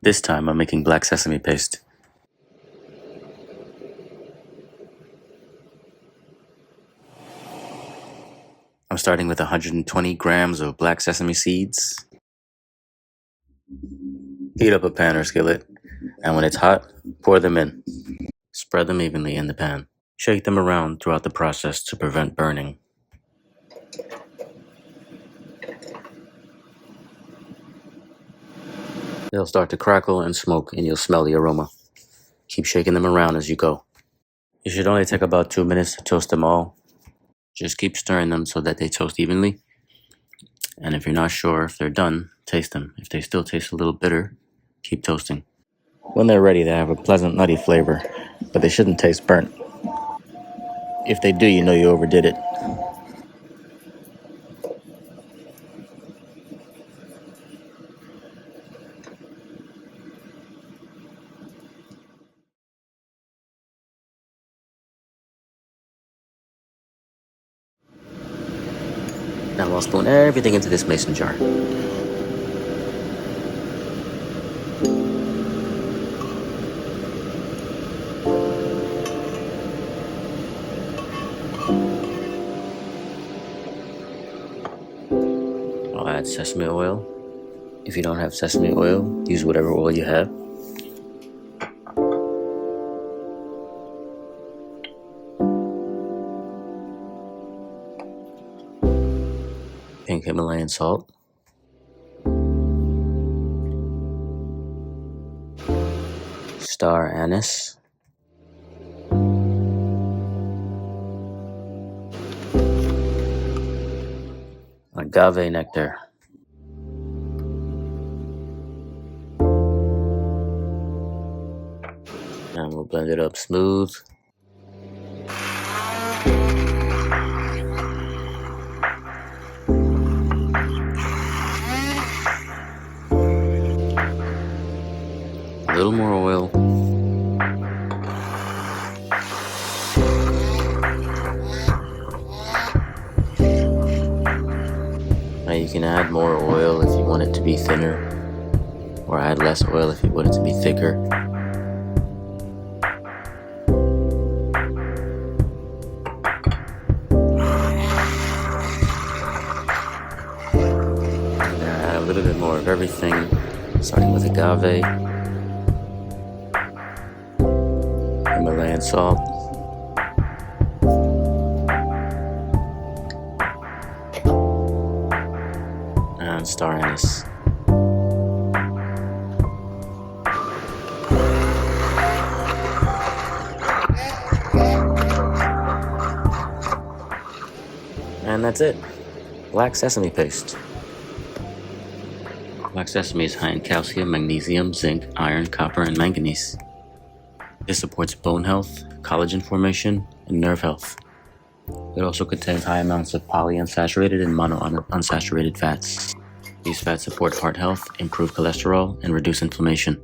This time I'm making black sesame paste. I'm starting with 120 grams of black sesame seeds. Heat up a pan or skillet, and when it's hot, pour them in. Spread them evenly in the pan. Shake them around throughout the process to prevent burning. They'll start to crackle and smoke, and you'll smell the aroma. Keep shaking them around as you go. It should only take about 2 minutes to toast them all. Just keep stirring them so that they toast evenly. And if you're not sure if they're done, taste them. If they still taste a little bitter, keep toasting. When they're ready, they have a pleasant nutty flavor, but they shouldn't taste burnt. If they do, you know you overdid it. Now I'll spoon everything into this mason jar. I'll add sesame oil. If you don't have sesame oil, use whatever oil you have. Pink Himalayan salt. Star anise. Agave nectar. And we'll blend it up smooth. A little more oil. Now you can add more oil if you want it to be thinner, or add less oil if you want it to be thicker. Add a little bit more of everything, starting with agave, Himalayan salt, and star anise. And that's it. Black sesame paste. Black sesame is high in calcium, magnesium, zinc, iron, copper, and manganese. This supports bone health, collagen formation, and nerve health. It also contains high amounts of polyunsaturated and monounsaturated fats. These fats support heart health, improve cholesterol, and reduce inflammation.